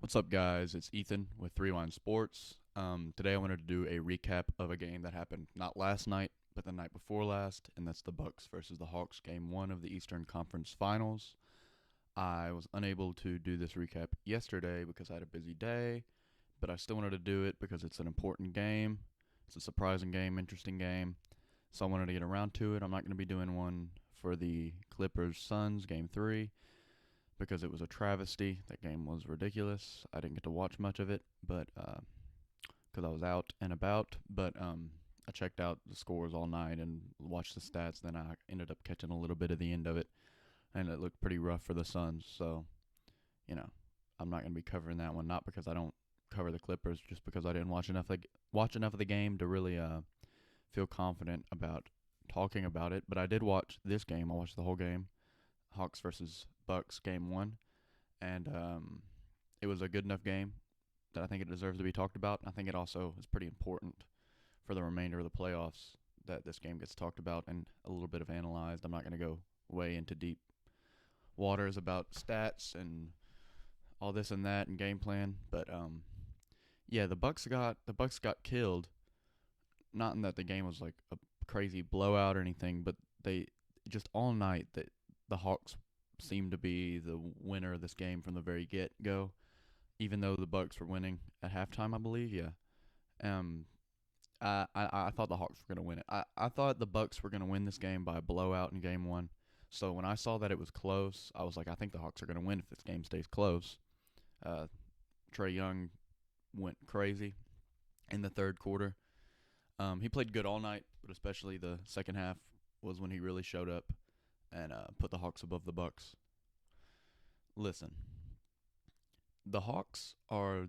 What's up, guys? It's Ethan with Three Line Sports. Today I wanted to do a recap of a game that happened not last night, but the night before last, and that's the Bucks versus the Hawks, Game One of the Eastern Conference Finals. I was unable to do this recap yesterday because I had a busy day, but I still wanted to do it because it's an important game. It's a surprising game, interesting game, so I wanted to get around to it. I'm not going to be doing one for the Clippers Suns Game Three because it was a travesty. That game was ridiculous. I didn't get to watch much of it, but because I was out and about. But I checked out the scores all night and watched the stats. Then I ended up catching a little bit of the end of it, and it looked pretty rough for the Suns. So, you know, I'm not going to be covering that one. Not because I don't cover the Clippers, just because I didn't watch enough of the game to really feel confident about talking about it. But I did watch this game. I watched the whole game. Hawks versus Bucks Game One, and it was a good enough game that I think it deserves to be talked about. I think it also is pretty important for the remainder of the playoffs that this game gets talked about and a little bit of analyzed. I'm not going to go way into deep waters about stats and all this and that and game plan, but yeah, the Bucks got killed. Not in that the game was like a crazy blowout or anything, but they just all night that the Hawks seemed to be the winner of this game from the very get go. Even though the Bucks were winning at halftime, I believe. Yeah. Um. I thought the Hawks were gonna win it. I thought the Bucks were gonna win this game by a blowout in Game One. So when I saw that it was close, I was like, I think the Hawks are gonna win if this game stays close. Uh, Trae Young went crazy in the third quarter. He played good all night, but especially the second half was when he really showed up and put the Hawks above the Bucks. Listen, the Hawks are.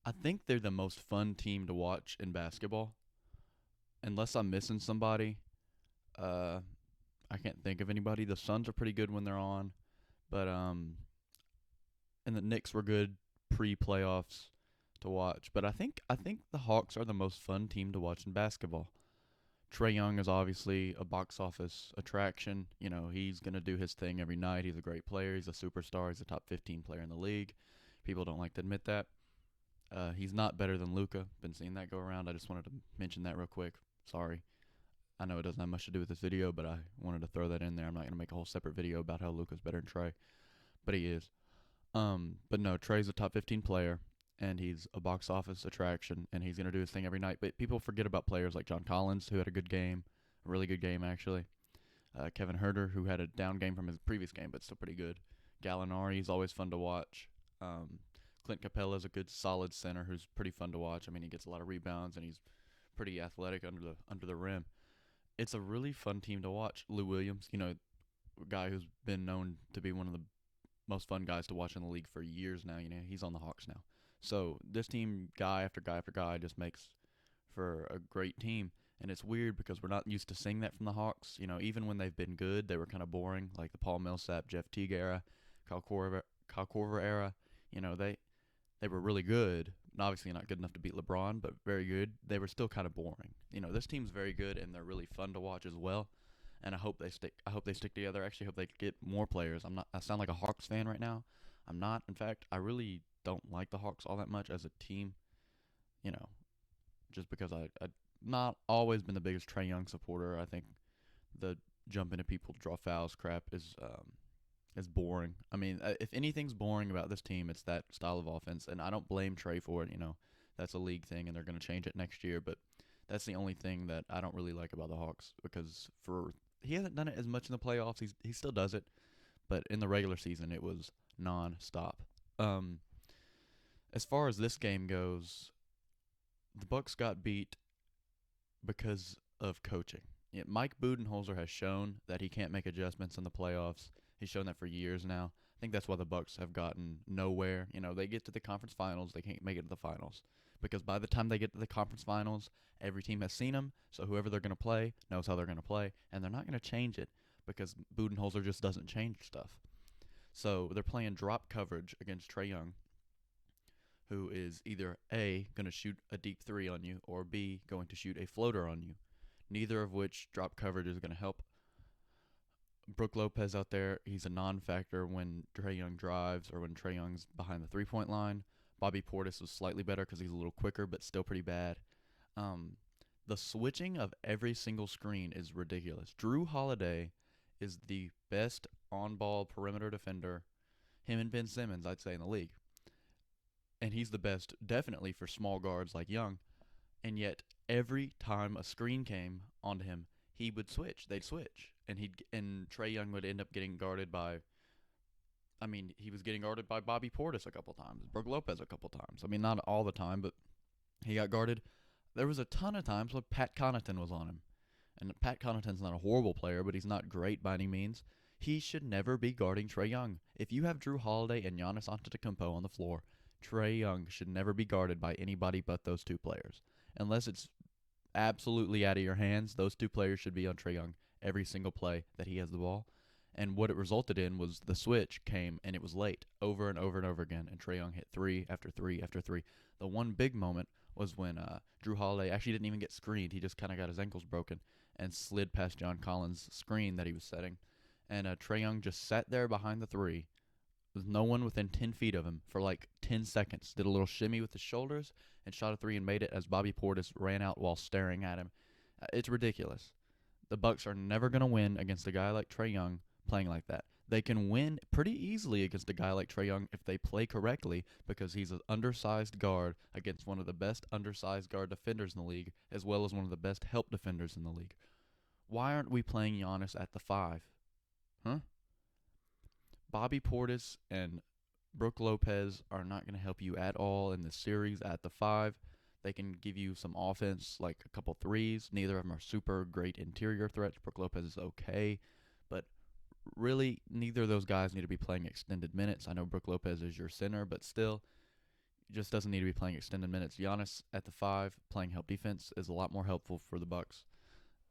I think they're the most fun team to watch in basketball. Unless I'm missing somebody, uh, I can't think of anybody. The Suns are pretty good when they're on, but and the Knicks were good pre-playoffs to watch. But I think the Hawks are the most fun team to watch in basketball. Trae Young is obviously a box office attraction. You know, he's going to do his thing every night. He's a great player. He's a superstar. He's a top 15 player in the league. People don't like to admit that. He's not better than Luca. Been seeing that go around. I just wanted to mention that real quick. Sorry. I know it doesn't have much to do with this video, but I wanted to throw that in there. I'm not going to make a whole separate video about how Luca's better than Trae, but he is. But no, Trae's a top 15 player, and he's a box office attraction, and he's going to do his thing every night. But people forget about players like John Collins, who had a good game, a really good game, actually. Kevin Herter, who had a down game from his previous game, but still pretty good. Gallinari is always fun to watch. Clint Capella is a good, solid center who's pretty fun to watch. I mean, he gets a lot of rebounds, and he's pretty athletic under the rim. It's a really fun team to watch. Lou Williams, a guy who's been known to be one of the most fun guys to watch in the league for years now. He's on the Hawks now. So this team, guy after guy after guy, just makes for a great team. And it's weird because we're not used to seeing that from the Hawks. Even when they've been good, they were kind of boring, like the Paul Millsap, Jeff Teague era, Kyle Korver era. They were really good. Obviously not good enough to beat LeBron, but very good. They were still kind of boring. This team's very good and they're really fun to watch as well. And I hope they stick. I hope they stick together. Actually, hope they get more players. I'm not. I sound like a Hawks fan right now. I'm not. In fact, I really don't like the Hawks all that much as a team. You know, just because I not always been the biggest Trae Young supporter. I think the jump into people to draw fouls crap is boring. I mean, if anything's boring about this team, it's that style of offense, and I don't blame Trae for it. That's a league thing, and they're going to change it next year. But that's the only thing that I don't really like about the Hawks because for he hasn't done it as much in the playoffs. He still does it, but in the regular season, it was non-stop. Um, as far as this game goes, the Bucks got beat because of coaching. Yeah, Mike Budenholzer has shown that he can't make adjustments in the playoffs. He's shown that for years now. I think that's why the Bucks have gotten nowhere. They get to the conference finals, they can't make it to the finals because by the time they get to the conference finals, every team has seen them. So whoever they're going to play knows how they're going to play, and they're not going to change it because Budenholzer just doesn't change stuff. So they're playing drop coverage against Trae Young, who is either A, going to shoot a deep three on you, or B, going to shoot a floater on you. Neither of which drop coverage is going to help Brook Lopez out there, he's a non-factor when Trae Young drives or when Trae Young's behind the three-point line. Bobby Portis was slightly better because he's a little quicker, but still pretty bad. Um, the switching of every single screen is ridiculous. Drew Holiday is the best on-ball perimeter defender. Him and Ben Simmons, I'd say, in the league, and he's the best definitely for small guards like Young. And yet, every time a screen came onto him, he would switch. They'd switch, and Trae Young would end up getting guarded by. I mean, he was getting guarded by Bobby Portis a couple times, Brook Lopez a couple times. I mean, not all the time, but he got guarded. There was a ton of times when Pat Connaughton was on him, and Pat Connaughton's not a horrible player, but he's not great by any means. He should never be guarding Trae Young. If you have Drew Holiday and Giannis Antetokounmpo on the floor, Trae Young should never be guarded by anybody but those two players. Unless it's absolutely out of your hands, those two players should be on Trae Young every single play that he has the ball. And what it resulted in was the switch came and it was late over and over and over again. And Trae Young hit three after three after three. The one big moment was when Drew Holiday actually didn't even get screened. He just kind of got his ankles broken and slid past John Collins' screen that he was setting. And Trae Young just sat there behind the three with no one within 10 feet of him for like 10 seconds. Did a little shimmy with his shoulders and shot a three and made it as Bobby Portis ran out while staring at him. It's ridiculous. The Bucks are never going to win against a guy like Trae Young playing like that. They can win pretty easily against a guy like Trae Young if they play correctly because he's an undersized guard against one of the best undersized guard defenders in the league as well as one of the best help defenders in the league. Why aren't we playing Giannis at the 5? Huh? Bobby Portis and Brook Lopez are not going to help you at all in this series at the 5. They can give you some offense, like a couple threes. Neither of them are super great interior threats. Brook Lopez is okay, but really neither of those guys need to be playing extended minutes. I know Brook Lopez is your center, but still, just doesn't need to be playing extended minutes. Giannis at the 5 playing help defense is a lot more helpful for the Bucks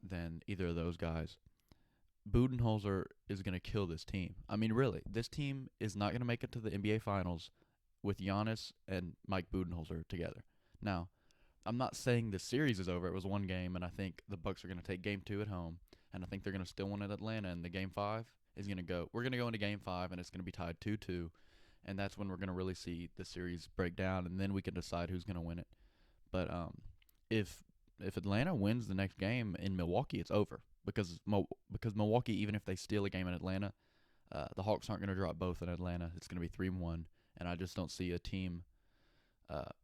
than either of those guys. Budenholzer is going to kill this team. I mean, really, this team is not going to make it to the NBA Finals with Giannis and Mike Budenholzer together. Now, I'm not saying the series is over. It was one game, and I think the Bucks are going to take Game 2 at home, and I think they're going to still win at Atlanta. And the Game 5 is going to go. We're going to go into Game 5, and it's going to be tied 2-2, and that's when we're going to really see the series break down, and then we can decide who's going to win it. But if Atlanta wins the next game in Milwaukee, it's over because Milwaukee, even if they steal a game in Atlanta, the Hawks aren't going to drop both in Atlanta. It's going to be 3-1, and I just don't see a team.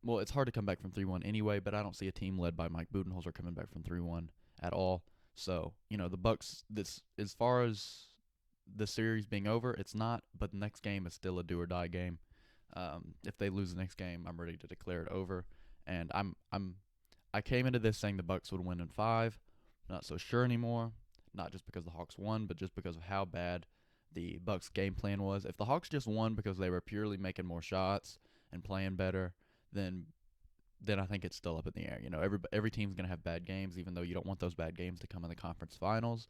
Well, it's hard to come back from 3-1 anyway, but I don't see a team led by Mike Budenholzer coming back from 3-1 at all. So, the Bucks, this as far as the series being over, it's not, but the next game is still a do-or-die game. If they lose the next game, I'm ready to declare it over. And I came into this saying the Bucks would win in 5. Not so sure anymore, not just because the Hawks won, but just because of how bad the Bucks' game plan was. If the Hawks just won because they were purely making more shots and playing better, then I think it's still up in the air. Every team's going to have bad games, even though you don't want those bad games to come in the conference finals.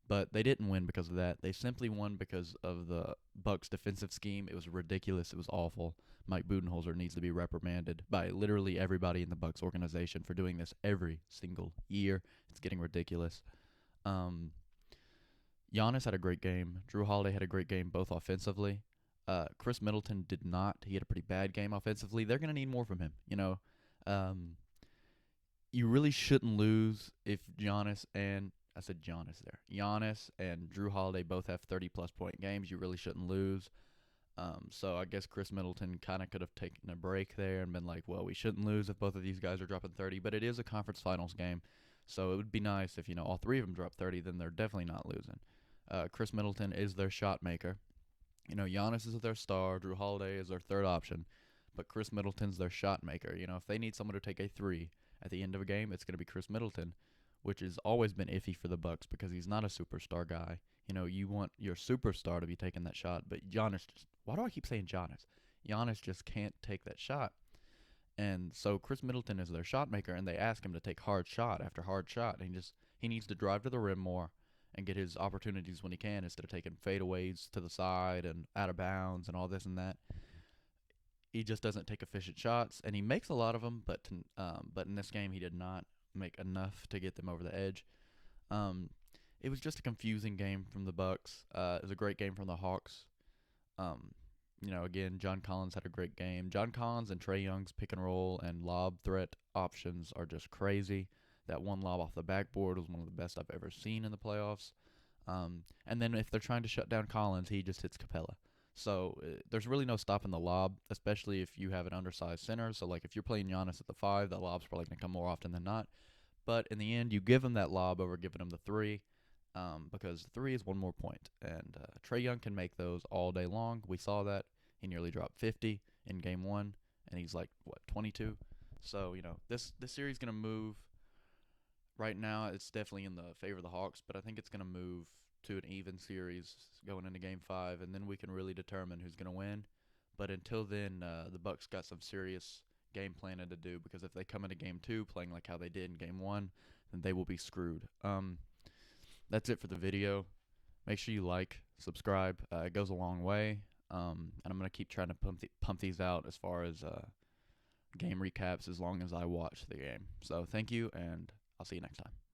But they didn't win because of that. They simply won because of the Bucks' defensive scheme. It was ridiculous. It was awful. Mike Budenholzer needs to be reprimanded by literally everybody in the Bucks organization for doing this every single year. It's getting ridiculous. Giannis had a great game. Drew Holiday had a great game, both offensively. Chris Middleton did not. He had a pretty bad game offensively. They're going to need more from him. You really shouldn't lose if Giannis and Drew Holiday both have 30-plus point games. You really shouldn't lose. So I guess Chris Middleton kind of could have taken a break there and been like, well, we shouldn't lose if both of these guys are dropping 30. But it is a conference finals game, so it would be nice if, all three of them drop 30, then they're definitely not losing. Chris Middleton is their shot maker. Giannis is their star. Drew Holiday is their third option. But Chris Middleton's their shot maker. If they need someone to take a 3 at the end of a game, it's going to be Chris Middleton, which has always been iffy for the Bucks because he's not a superstar guy. You want your superstar to be taking that shot, but Giannis just – why do I keep saying Giannis? Giannis just can't take that shot. And so Chris Middleton is their shot maker, and they ask him to take hard shot after hard shot. And he needs to drive to the rim more and get his opportunities when he can instead of taking fadeaways to the side and out of bounds and all this and that. He just doesn't take efficient shots, and he makes a lot of them, but in this game he did not make enough to get them over the edge. it was just a confusing game from the Bucks. It was a great game from the Hawks. Um, again, John Collins had a great game. John Collins and Trae Young's pick and roll and lob threat options are just crazy. That one lob off the backboard was one of the best I've ever seen in the playoffs. And then if they're trying to shut down Collins, he just hits Capella. So there's really no stopping the lob, especially if you have an undersized center. So like if you're playing Giannis at the 5, that lob's probably going to come more often than not. But in the end, you give him that lob over giving him the 3, because the 3 is one more point. And Trae Young can make those all day long. We saw that. He nearly dropped 50 in game 1, and he's like, 22? So, this series is going to move. Right now, it's definitely in the favor of the Hawks, but I think it's going to move to an even series going into game 5, and then we can really determine who's going to win. But until then, the Bucks got some serious game planning to do, because if they come into game 2 playing like how they did in game 1, then they will be screwed. That's it for the video. Make sure you like, subscribe. It goes a long way. And I'm going to keep trying to pump these out as far as game recaps as long as I watch the game. So thank you, and I'll see you next time.